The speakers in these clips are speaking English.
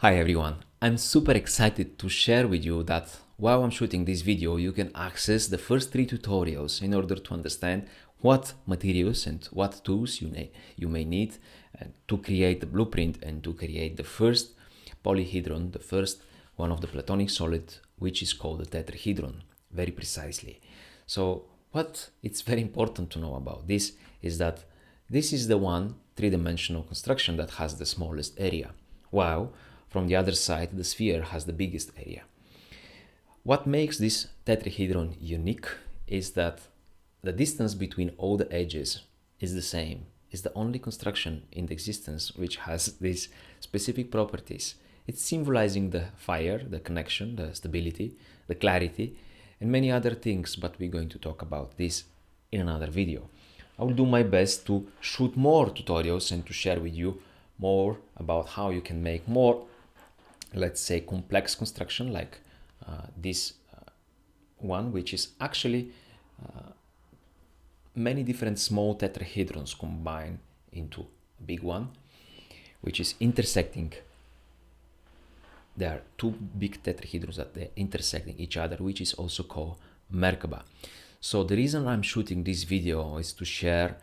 Hi everyone, I'm super excited to share with you that while I'm shooting this video you can access the first 3 tutorials in order to understand what materials and what tools you may need to create the blueprint and to create the first polyhedron, the first one of the platonic solid, which is called the tetrahedron, very precisely. So what it's very important to know about this is that this is the one three-dimensional construction that has the smallest area, while from the other side the sphere has the biggest area. What makes this tetrahedron unique is that the distance between all the edges is the same. It's the only construction in the existence which has these specific properties. It's symbolizing the fire, the connection, the stability, the clarity, and many other things, but we're going to talk about this in another video. I will do my best to shoot more tutorials and to share with you more about how you can make more, let's say, complex construction like this one, which is actually many different small tetrahedrons combined into a big one, which is intersecting. There are two big tetrahedrons that they're intersecting each other, which is also called Merkaba. So the reason I'm shooting this video is to share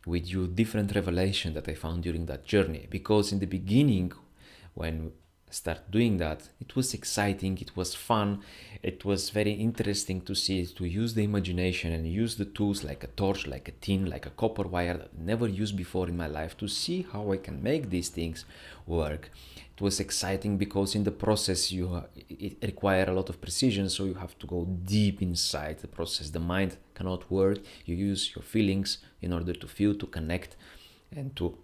with you different revelations that I found during that journey, because in the beginning, when start doing that, it was exciting, it was fun, it was very interesting to see, to use the imagination and use the tools like a torch, like a tin, like a copper wire that I never used before in my life, to see how I can make these things work. It was exciting because in the process it requires a lot of precision, so you have to go deep inside the process. The mind cannot work, you use your feelings in order to feel, to connect, and to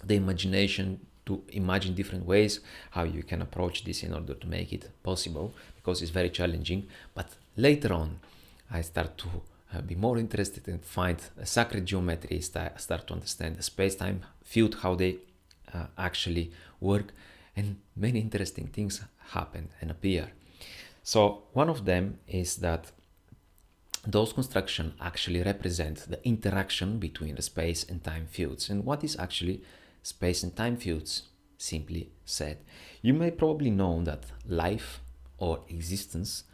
the imagination to imagine different ways how you can approach this in order to make it possible, because it's very challenging. But later on I start to be more interested and find a sacred geometry, start to understand the space-time field, how they actually work, and many interesting things happen and appear. So one of them is that those constructions actually represent the interaction between the space and time fields. And what is actually space and time fields? Simply said, you may probably know that life or existence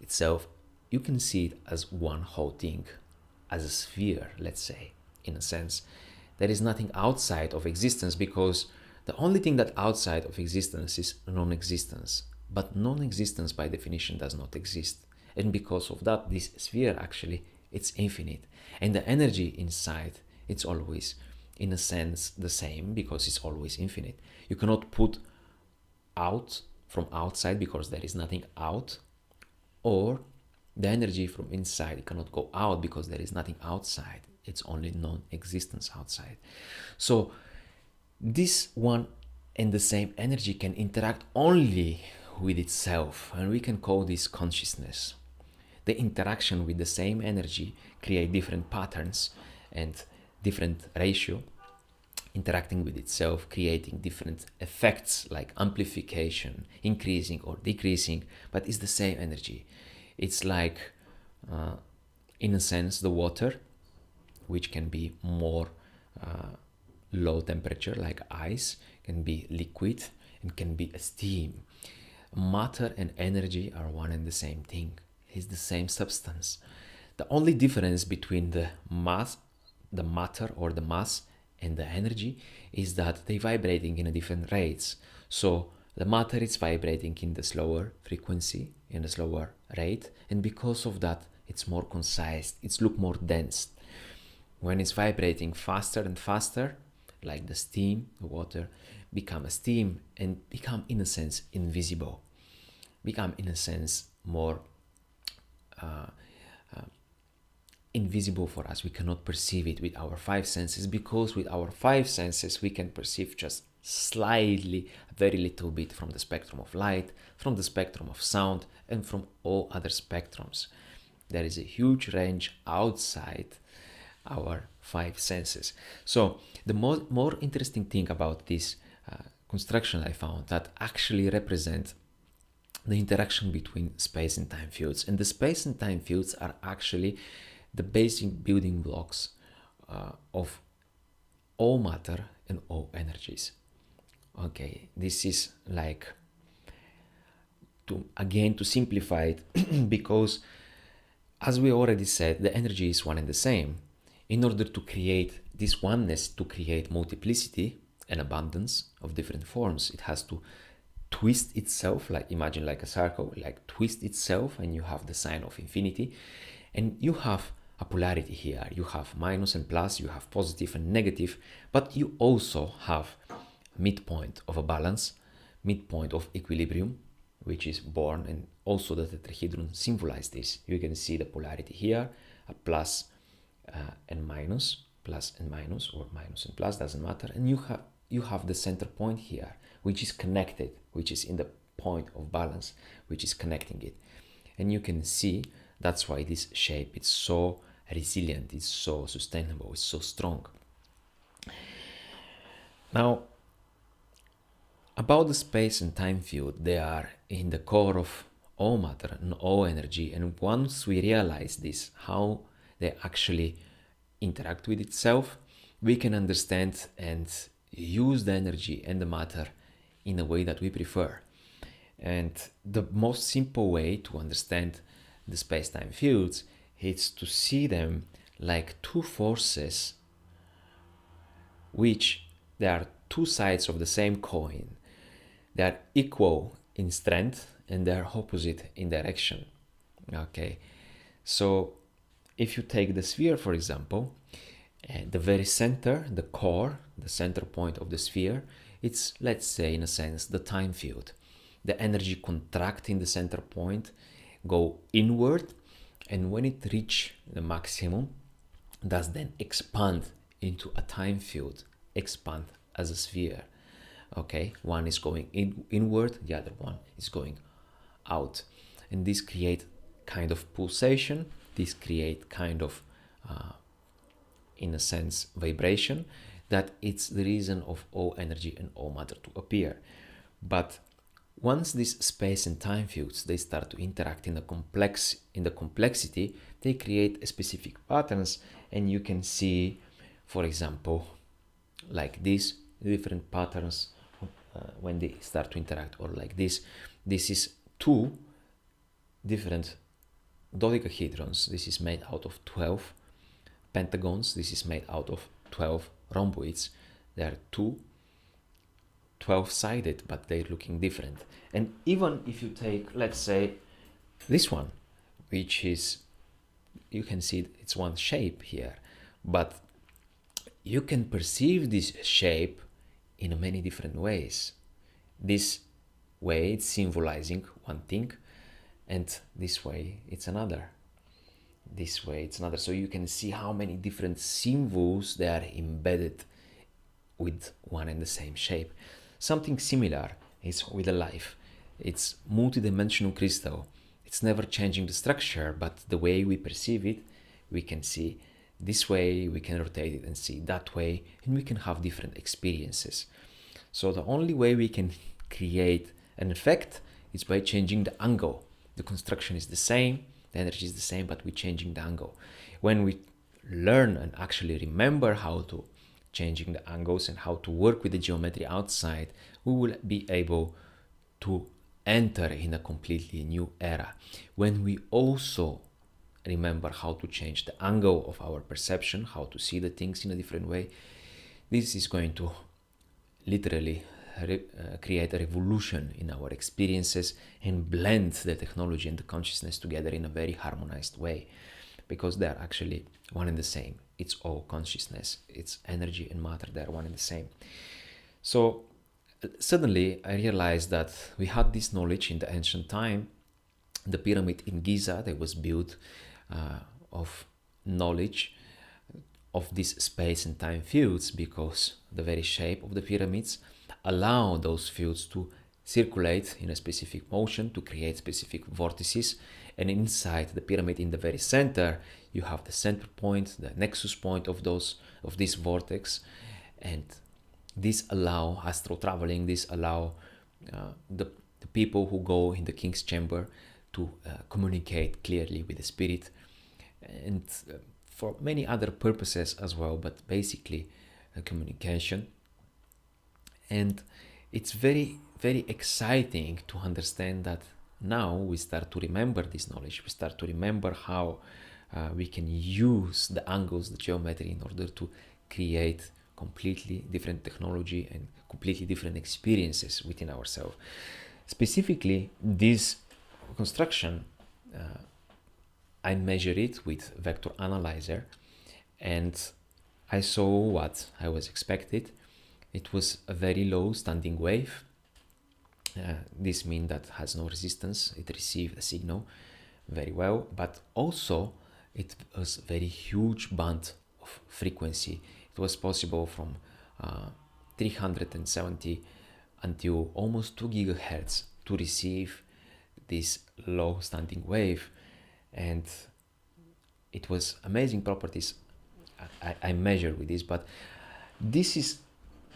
itself, you can see it as one whole thing, as a sphere, let's say, in a sense. There is nothing outside of existence, because the only thing that outside of existence is non-existence. But non-existence by definition does not exist. And because of that, this sphere actually, it's infinite. And the energy inside, it's always, in a sense, the same, because it's always infinite. You cannot put out from outside because there is nothing out, or the energy from inside cannot go out because there is nothing outside. It's only non-existence outside. So this one and the same energy can interact only with itself, and we can call this consciousness. The interaction with the same energy create different patterns and different ratio, interacting with itself, creating different effects like amplification, increasing or decreasing, but it's the same energy. It's like, in a sense, the water, which can be more low temperature, like ice, can be liquid, and can be a steam. Matter and energy are one and the same thing. It's the same substance. The only difference between the matter or the mass and the energy is that they're vibrating in a different rates. So the matter is vibrating in the slower frequency, in a slower rate, and because of that it's more concise, it's look more dense. When it's vibrating faster and faster, like the steam, the water become a steam and become, in a sense, invisible, become, in a sense, more invisible for us. We cannot perceive it with our five senses, because with our five senses we can perceive just slightly, very little bit from the spectrum of light, from the spectrum of sound, and from all other spectrums. There is a huge range outside our five senses. So the more interesting thing about this construction I found that actually represent the interaction between space and time fields. And the space and time fields are actually the basic building blocks of all matter and all energies. Okay, this is like to simplify it, because as we already said, the energy is one and the same. In order to create this oneness, to create multiplicity and abundance of different forms, it has to twist itself, like imagine like a circle, like twist itself, and you have the sign of infinity, and you have a polarity here. You have minus and plus, you have positive and negative, but you also have midpoint of a balance, midpoint of equilibrium, which is born, and also the tetrahedron symbolize this. You can see the polarity here, a plus and minus, or minus and plus, doesn't matter, and you have the center point here, which is connected, which is in the point of balance, which is connecting it. And you can see that's why this shape is so resilient, it's so sustainable, it's so strong. Now, about the space and time field, they are in the core of all matter and all energy, and once we realize this, how they actually interact with itself, we can understand and use the energy and the matter in a way that we prefer. And the most simple way to understand the space-time fields is to see them like two forces, which they are two sides of the same coin. They are equal in strength and they are opposite in direction. Okay, so if you take the sphere, for example, the very center, the core, the center point of the sphere, it's, let's say, in a sense, the time field. The energy contract in the center point, go inward, and when it reach the maximum, does then expand into a time field, expand as a sphere. Okay, one is going inward, the other one is going out, and this create kind of pulsation. This create kind of in a sense vibration, that it's the reason of all energy and all matter to appear. But once these space and time fields, they start to interact in the complexity, they create specific patterns, and you can see, for example, like these different patterns when they start to interact, or like this. This is two different dodecahedrons. This is made out of 12 pentagons. This is made out of 12 rhomboids. They are 12-sided, but they're looking different. And even if you take, let's say, this one, which is, you can see it's one shape here, but you can perceive this shape in many different ways. This way it's symbolizing one thing, and this way it's another. This way it's another. So you can see how many different symbols they are embedded with one and the same shape. Something similar is with a life. It's multi-dimensional crystal. It's never changing the structure, but the way we perceive it, we can see this way, we can rotate it and see that way, and we can have different experiences. So the only way we can create an effect is by changing the angle. The construction is the same, the energy is the same, but we're changing the angle. When we learn and actually remember how to changing the angles and how to work with the geometry outside, we will be able to enter in a completely new era. When we also remember how to change the angle of our perception, how to see the things in a different way, this is going to literally create a revolution in our experiences and blend the technology and the consciousness together in a very harmonized way, because they are actually one and the same. It's all consciousness, it's energy and matter, they're one and the same. So suddenly I realized that we had this knowledge in the ancient time. The pyramid in Giza, that was built of knowledge of these space and time fields, because the very shape of the pyramids allow those fields to circulate in a specific motion to create specific vortices. And inside the pyramid, in the very center, you have the center point, the nexus point of this vortex, and this allow astral traveling. This allow the people who go in the king's chamber to communicate clearly with the spirit, and for many other purposes as well, but basically communication. And it's very, very exciting to understand that now we start to remember this knowledge. We start to remember how we can use the angles, the geometry, in order to create completely different technology and completely different experiences within ourselves. Specifically, this construction, I measured it with vector analyzer, and I saw what I was expected. It was a very low standing wave. This means that has no resistance. It received a signal very well, but also it was very huge band of frequency. It was possible from 370 until almost 2 gigahertz to receive this low standing wave, and it was amazing properties I measured with this. But this is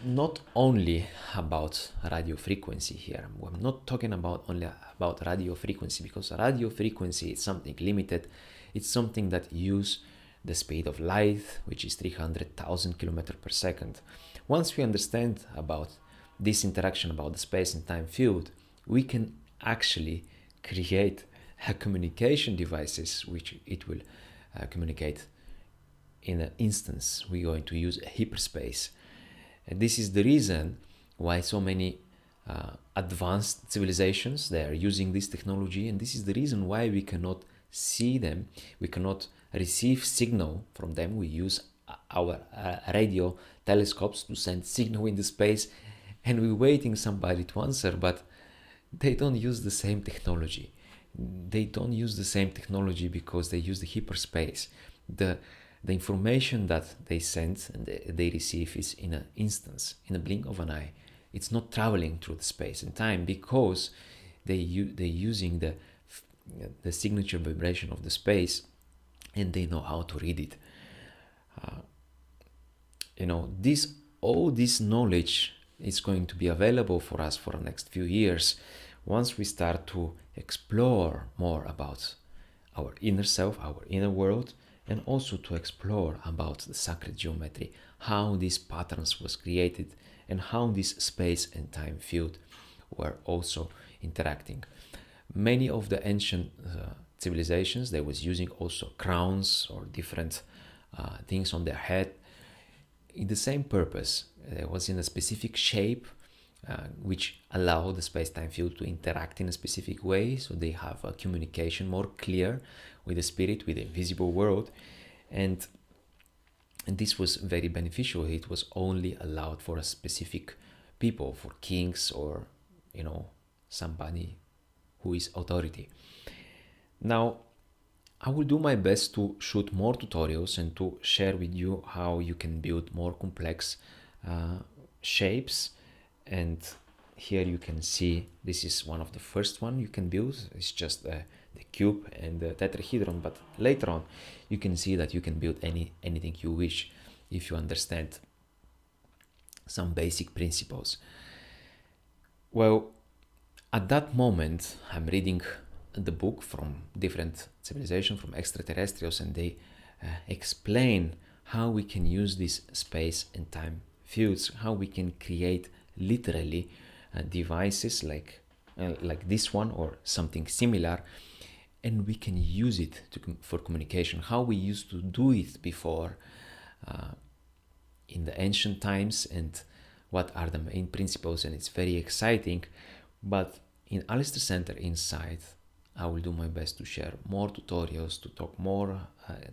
not only about radio frequency here. I'm not talking about only about radio frequency, because radio frequency is something limited. It's something that use the speed of light, which is 300,000 kilometers per second. Once we understand about this interaction about the space and time field, we can actually create communication devices which it will communicate in an instance. We're going to use a hyperspace. And this is the reason why so many advanced civilizations, they are using this technology, and this is the reason why we cannot see them, we cannot receive signal from them. We use our radio telescopes to send signal in the space, and we're waiting somebody to answer, but they don't use the same technology. They don't use the same technology because they use the hyperspace. The information that they send and they receive is in an instance, in a blink of an eye. It's not traveling through the space and time, because they're using the signature vibration of the space, and they know how to read it. All this knowledge is going to be available for us for the next few years once we start to explore more about our inner self, our inner world, and also to explore about the sacred geometry, how these patterns was created and how this space and time field were also interacting. Many of the ancient civilizations, they was using also crowns or different things on their head in the same purpose. It was in a specific shape which allow the space-time field to interact in a specific way, so they have a communication more clear with the spirit, with the invisible world, and this was very beneficial. It was only allowed for a specific people, for kings or somebody who is authority. Now, I will do my best to shoot more tutorials and to share with you how you can build more complex shapes. And here you can see this is one of the first one you can build. It's just the cube and the tetrahedron, but later on you can see that you can build anything you wish if you understand some basic principles. Well, at that moment I'm reading the book from different civilizations, from extraterrestrials, and they explain how we can use these space and time fields, how we can create literally devices like this one or something similar, and we can use it for communication, how we used to do it before in the ancient times, and what are the main principles. And it's very exciting. But in Alistair Center Inside, I will do my best to share more tutorials, to talk more,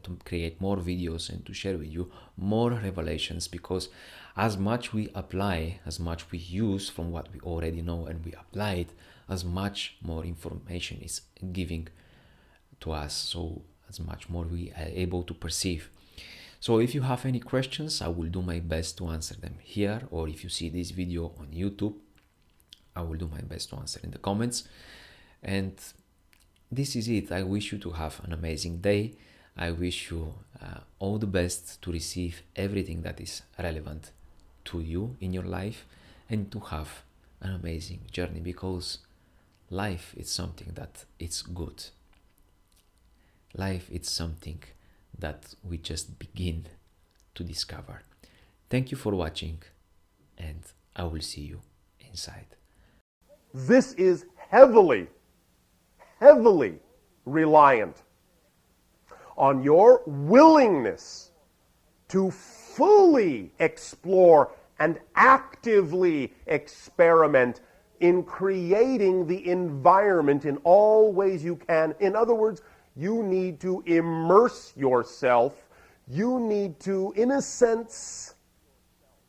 to create more videos, and to share with you more revelations, because as much we apply, as much we use from what we already know and we apply it, as much more information is giving to us, so as much more we are able to perceive. So if you have any questions, I will do my best to answer them here, or if you see this video on YouTube, I will do my best to answer in the comments. And this is it. I wish you to have an amazing day. I wish you all the best to receive everything that is relevant to you in your life, and to have an amazing journey, because life is something that it's good. Life is something that we just begin to discover. Thank you for watching, and I will see you inside. This is heavily heavily reliant on your willingness to fully explore and actively experiment in creating the environment in all ways you can. In other words, you need to immerse yourself. You need to, in a sense,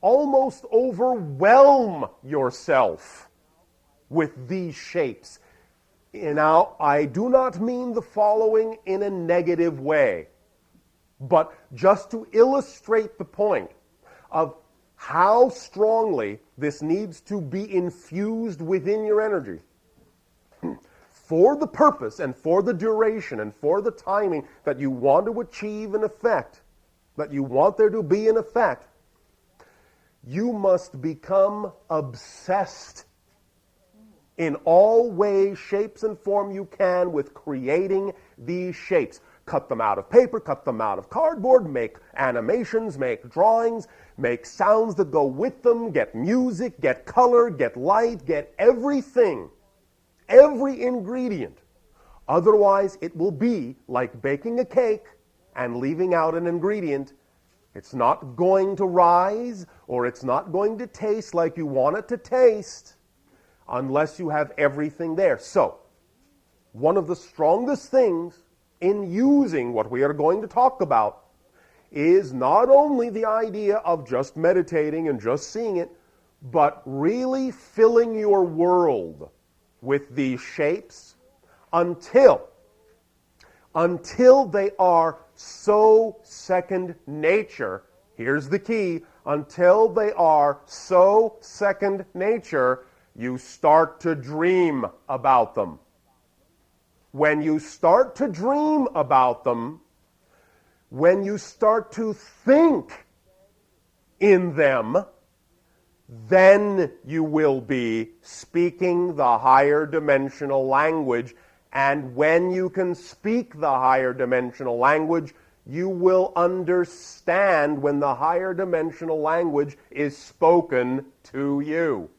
almost overwhelm yourself with these shapes. Now, I do not mean the following in a negative way, but just to illustrate the point of how strongly this needs to be infused within your energy for the purpose and for the duration and for the timing that you want to achieve an effect, that you want there to be an effect. You must become obsessed in all ways, shapes, and form you can with creating these shapes. Cut them out of paper, cut them out of cardboard, make animations, make drawings, make sounds that go with them, get music, get color, get light, get everything, every ingredient. Otherwise, it will be like baking a cake and leaving out an ingredient. It's not going to rise, or it's not going to taste like you want it to taste unless you have everything there. So, one of the strongest things in using what we are going to talk about is not only the idea of just meditating and just seeing it, but really filling your world with these shapes until they are so second nature. Here's the key: until they are so second nature, you start to dream about them. When you start to dream about them, when you start to think in them, then you will be speaking the higher dimensional language. And when you can speak the higher dimensional language, you will understand when the higher dimensional language is spoken to you.